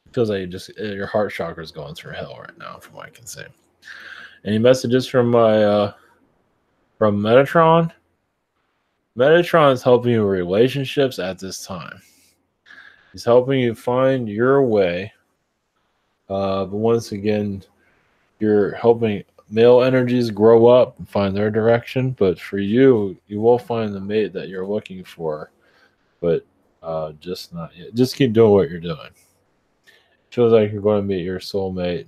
It feels like your heart chakra is going through hell right now, from what I can say. Any messages from from Metatron? Metatron is helping you with relationships at this time. He's helping you find your way. But once again, you're helping male energies grow up and find their direction. But for you, you will find the mate that you're looking for. But just not yet. Just keep doing what you're doing. It feels like you're going to meet your soulmate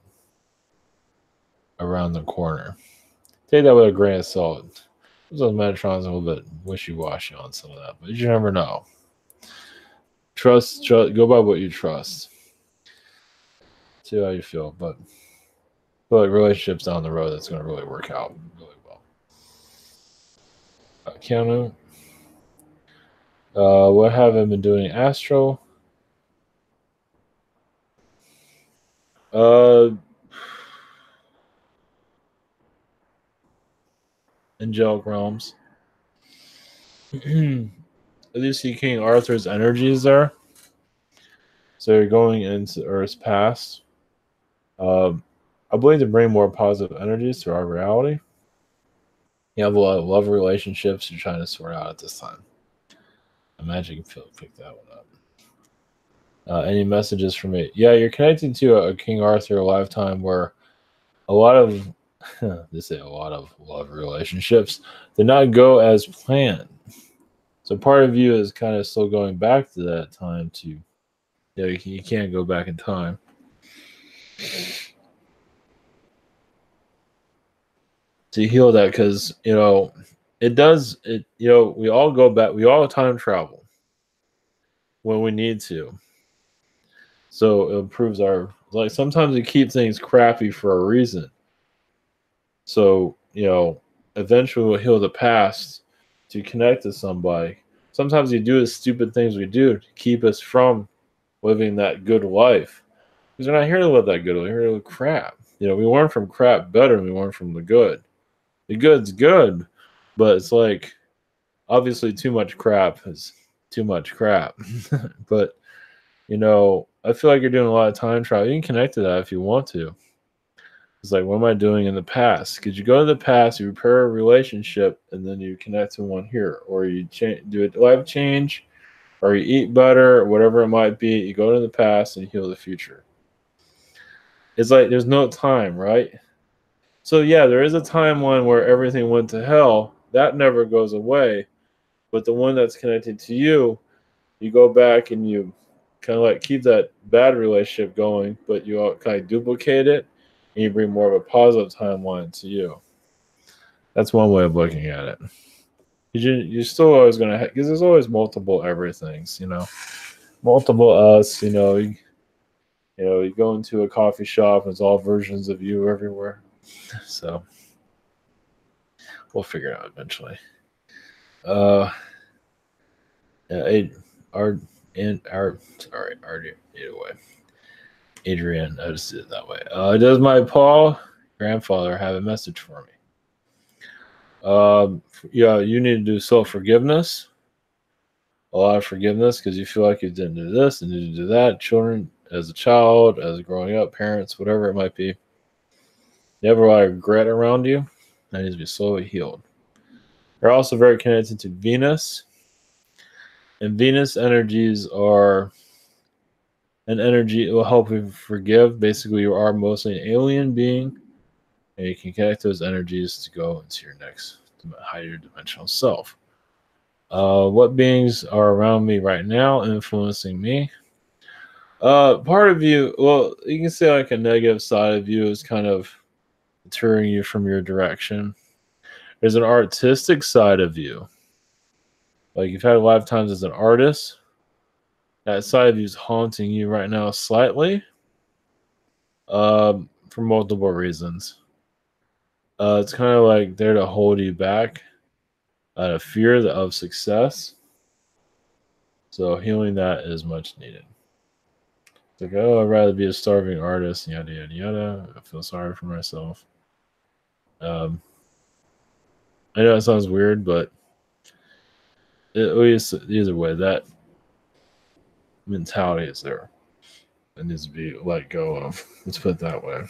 around the corner. Take that with a grain of salt. Those Metatron's a little bit wishy-washy on some of that, but you never know. Trust, go by what you trust. See how you feel, but I feel like relationships down the road, that's going to really work out really well. Keanu, what have I been doing? Astro. Angelic realms. At least see King Arthur's energies there. So you're going into Earth's past. I believe to bring more positive energies to our reality. You have a lot of love relationships you're trying to sort out at this time. I imagine you can pick that one up. Any messages from me? Yeah, you're connecting to a King Arthur lifetime where a lot of they say a lot of love relationships did not go as planned. So part of you is kind of still going back to that time to you can't go back in time. To heal that, because it does it we all go back, we all time travel when we need to, so it improves our, like, sometimes we keep things crappy for a reason, so eventually we'll heal the past to connect to somebody. Sometimes you do the stupid things we do to keep us from living that good life, because we're not here to live that good, we're here to live crap. We learn from crap better than we learn from the good. The good's good, but it's like, obviously too much crap is too much crap. But I feel like you're doing a lot of time travel. You can connect to that if you want to. It's like, what am I doing in the past? Because you go to the past, you repair a relationship, and then you connect to one here, or you do a life change, or you eat better, or whatever it might be. You go to the past and you heal the future. It's like there's no time, right? So yeah, there is a timeline where everything went to hell. That never goes away. But the one that's connected to you, you go back and you kind of like keep that bad relationship going, but you all kind of duplicate it and you bring more of a positive timeline to you. That's one way of looking at it. You're still always going to, because there's always multiple everythings, multiple us, you go into a coffee shop and it's all versions of you everywhere. So we'll figure it out eventually. Yeah, either way. Adrian, I just did it that way. Does my Paul grandfather have a message for me? Yeah, you need to do self-forgiveness. A lot of forgiveness because you feel like you didn't do this and didn't do that. Children, as a child, as growing up, parents, whatever it might be. You have a lot of regret around you. That needs to be slowly healed. You're also very connected to Venus. And Venus energies are an energy that will help you forgive. Basically, you are mostly an alien being. And you can connect those energies to go into your next higher dimensional self. What beings are around me right now influencing me? Part of you, well, you can say like a negative side of you is kind of deterring you from your direction. There's an artistic side of you. Like you've had lifetimes as an artist. That side of you is haunting you right now slightly. For multiple reasons. It's kind of like there to hold you back out of fear of success. So healing that is much needed. It's like, oh, I'd rather be a starving artist, yada, yada, yada. I feel sorry for myself. I know it sounds weird, but either way, that mentality is there. It needs to be let go of. Let's put it that way.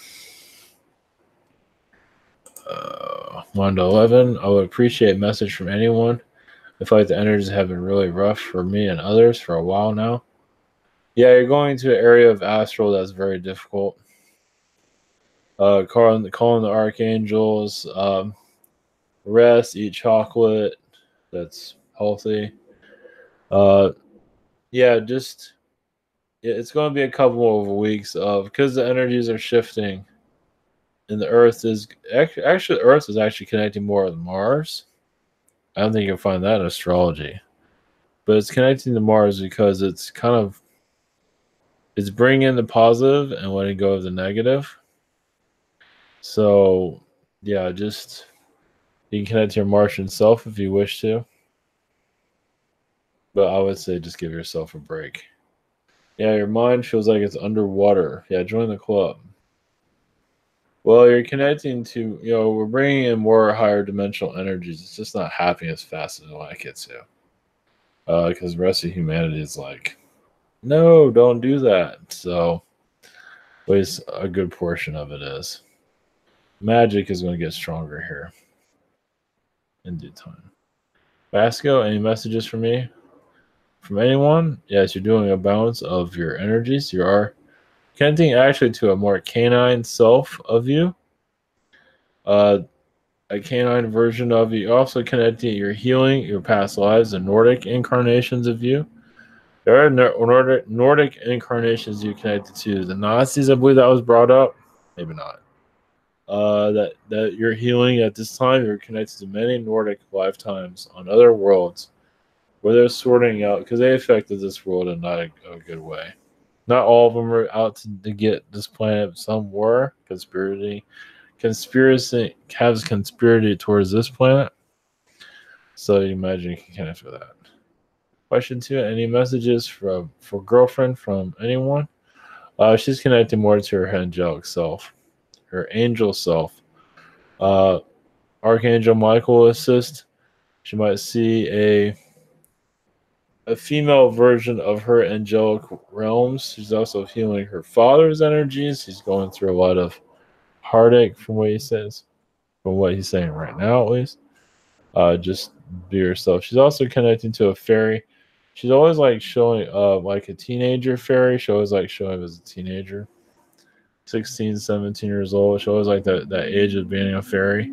1 to 11. I would appreciate a message from anyone. I feel like the energies have been really rough for me and others for a while now. Yeah, you're going to an area of astral that's very difficult. Calling the archangels, rest, eat chocolate that's healthy. Yeah, just it's going to be a couple of weeks of because the energies are shifting, and the Earth is actually Earth is actually connecting more with Mars. I don't think you can find that in astrology, but it's connecting to Mars because it's bringing in the positive and letting go of the negative. So, yeah, just you can connect to your Martian self if you wish to. But I would say just give yourself a break. Yeah, your mind feels like it's underwater. Yeah, join the club. Well, you're connecting to, we're bringing in more higher dimensional energies. It's just not happening as fast as I like it to. Because the rest of humanity is like, no, don't do that. So, at least a good portion of it is. Magic is going to get stronger here in due time. Basco, any messages for me? From anyone? Yes, you're doing a balance of your energies. You are connecting actually to a more canine self of you. A canine version of you. Also connecting your healing, your past lives, and Nordic incarnations of you. There are Nordic incarnations you connected to. The Nazis, I believe that was brought up. Maybe not. That you're healing at this time. You're connected to many Nordic lifetimes on other worlds where they're sorting out because they affected this world in not a good way. Not all of them are out to get this planet. Some were conspiracy has conspirated towards this planet. So you imagine you can connect with that. Question 2: any messages for girlfriend from anyone? She's connected more to her angelic self, her angel self. Archangel Michael will assist. She might see a female version of her angelic realms. She's also healing her father's energies. He's going through a lot of heartache from what he says, from what he's saying right now, at least. Just be yourself. She's also connecting to a fairy. She's always like showing like a teenager fairy. She always like showing up as a teenager. 16, 17 years old. She always like that age of being a fairy.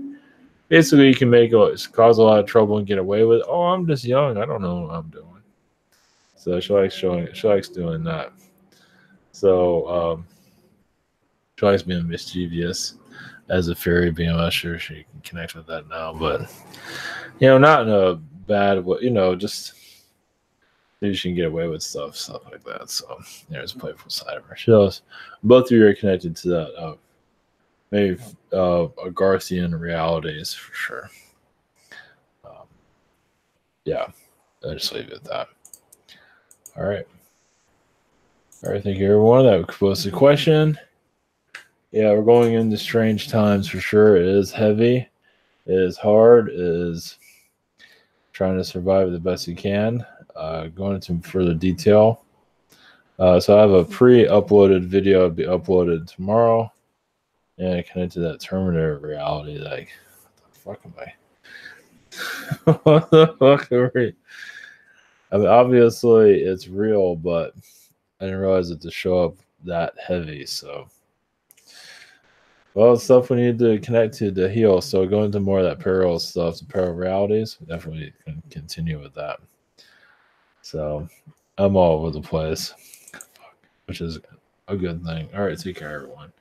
Basically, you can cause a lot of trouble and get away with. Oh, I'm just young. I don't know what I'm doing. So she likes doing that. So she likes being mischievous as a fairy being. I'm not sure she can connect with that now, but not in a bad way. Just maybe she can get away with stuff like that. So there's a playful side of her. She does. Both of you are connected to that. Maybe Garthian realities for sure. Yeah, I'll just leave it at that. All right. Thank you, everyone. That was the question. Yeah, we're going into strange times for sure. It is heavy. It is hard. It is trying to survive the best you can. Going into further detail. So I have a pre-uploaded video. It'll be uploaded tomorrow. And I connect to that Terminator reality. Like, what the fuck am I? What the fuck are we? I mean, obviously it's real, but I didn't realize it to show up that heavy. So, well, it's stuff we need to connect to heal. So, go into more of that parallel stuff, the parallel realities. We definitely can continue with that. So, I'm all over the place, which is a good thing. All right, take care, everyone.